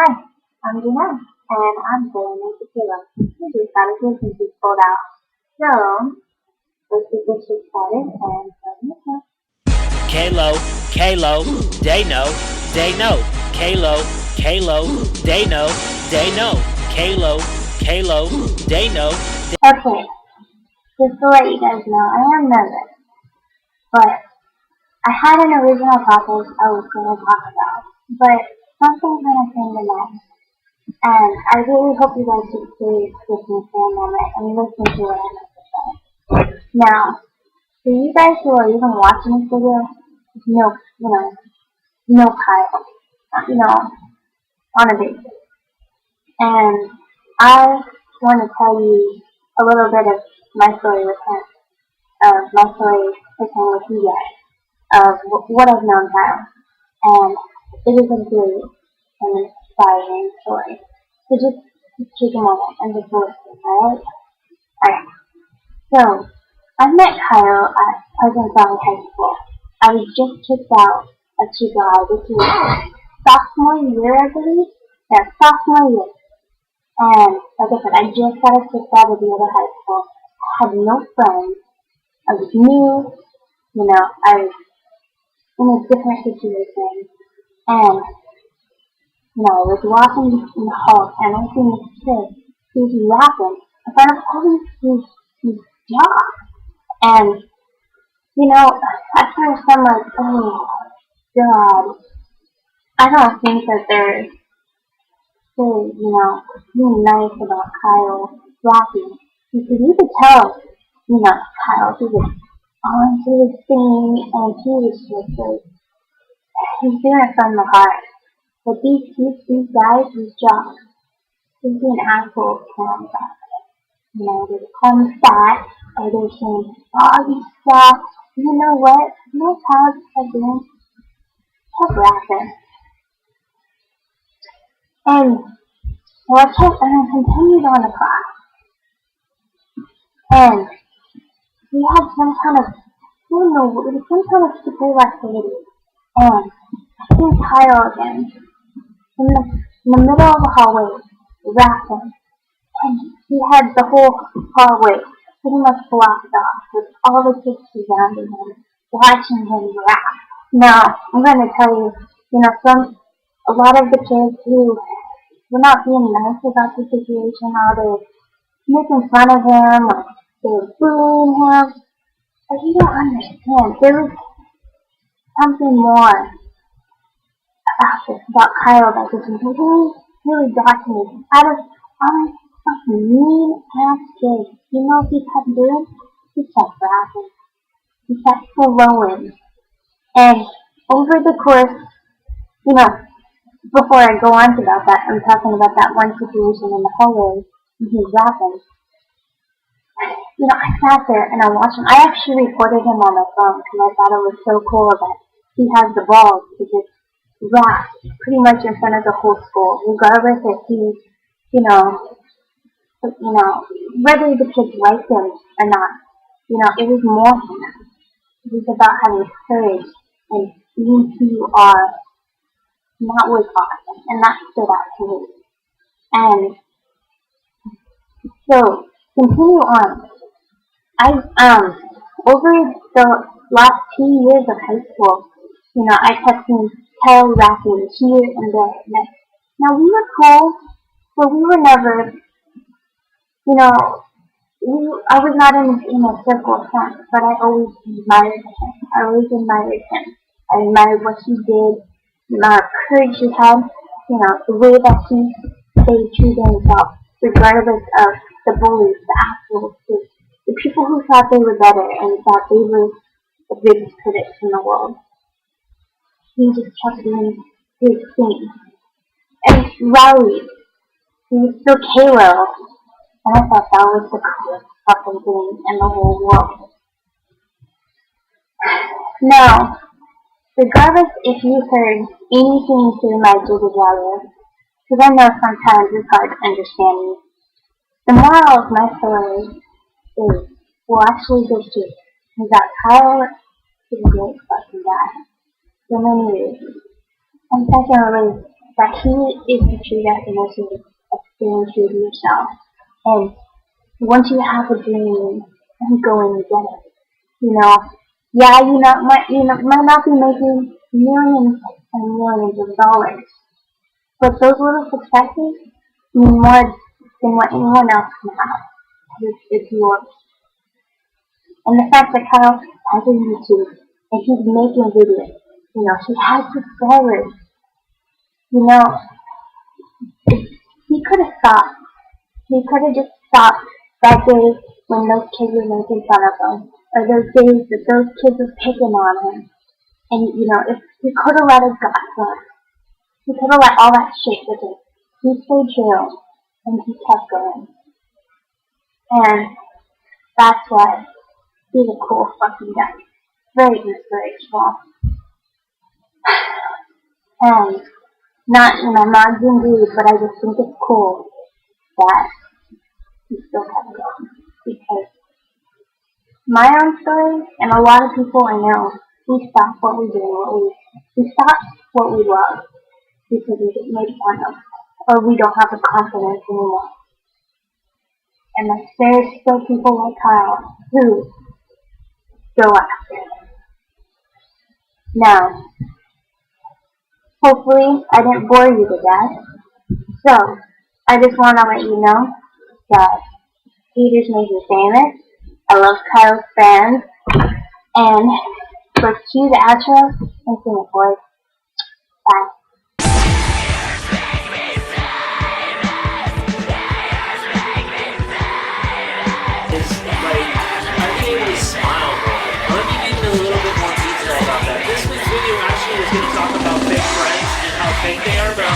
Hi, I'm Janelle, and I'm going into Kilo. We just got a business is pulled out. So, let's get this shit started and start this. Kalo, Kalo, they know, Kalo, Kalo, they know, Kalo, Kalo, they know. Okay, just to let you guys know, I am nervous, but I had an original topic I was going to talk about, but something kind of came to mind, and I really hope you guys just stay with me for a moment and listen to what I have to say. Now, for you guys who are even watching this video, no Kyle, on a date. And I want to tell you a little bit of my story with him, of my story with him with you guys, of what I've known Kyle. And it is a great and inspiring story. So just take a moment and just listen, alright? Alright. So, I met Kyle at Pleasant Valley High School. I was just kicked out of Chico High this year. Sophomore year, I believe? Yeah, sophomore year. And like I said, I just got kicked out of the other high school. I had no friends. I was new. I was in a different situation. And, I was walking in the hall and I seen this kid who was rapping in front of all these dogs. And, at first I'm like, oh, God, I don't think that they're being nice about Kyle rapping. Because you could tell, Kyle, he was on to his thing, and he was just like, he's doing it from the heart. But these guys, these jocks, he's being assholes to him about it. They're calling him fat, or they're saying, oh, you suck. You know what? Kyle just kept doing? Kept rapping. And I continued on the class. And we had some kind of, it was some kind of school activity. And I seen Kyle again in the middle of the hallway, rapping. And he had the whole hallway pretty much blocked off with all the kids surrounding him, watching him rap. Now, I'm going to tell you, a lot of the kids who were not being nice about the situation, how they were making fun of him, or they were bullying him. But you don't understand. There was something more about Kyle that just really got to me. Out of all this fucking mean ass kid, what he kept doing? He kept rapping. He kept flowing. And over the course, before I go on about that, I'm talking about that one situation in the hallway when he was rapping. I sat there and I watched him. I actually recorded him on my phone because I thought it was so cool that he has the balls to just rap pretty much in front of the whole school, regardless if he's, whether the kids liked him or not. It was more than that. It was about having courage and being who you are. And that was awesome, and that stood out to me. And so, continue on. Over the last 2 years of high school, I kept seeing Kyle rapping here and there. Now, we were close, but we were never, I was not in a circle of friends, but I always admired him. I admired what he did, the amount of courage he had, the way that he stayed true to himself, regardless of the bullies, the assholes, the people who thought they were better and thought they were the biggest critics in the world. He just kept doing his thing. And Riley, he was still Kalo, and I thought that was the coolest fucking thing in the whole world. Now, regardless if you heard anything through my jibber-jabber, because I know sometimes it's hard to understand me, the moral of my story is, actually this too, is that Kyle is a great fucking guy, for many reasons. And secondly, that he is the true definition of staying true to yourself. And once you have a dream, then go and get it. Yeah, might not be making millions and millions of dollars, but those little successes mean more than what anyone else can have. It's yours. And the fact that Kyle has a YouTube and he's making videos, he has subscribers. He could have stopped. He could have just stopped that day when those kids were making fun of him, or those days that those kids were picking on him. And, if he could have let it go, he could have let all that shit with him. He stayed true, and he kept going. And that's why he's a cool fucking guy. Very inspirational. And not being rude, but I just think it's cool that he still kept going. Because my own story, and a lot of people I know, we stop what we do, we stop what we love because we get made fun of, or we don't have the confidence anymore. And there's still people like Kyle who go after it. Now, hopefully I didn't bore you to death. So, I just want to let you know that haters make me famous. I love Kyle's fans. And let's cue the outro and sing it, boys. Bye. Fake they are, but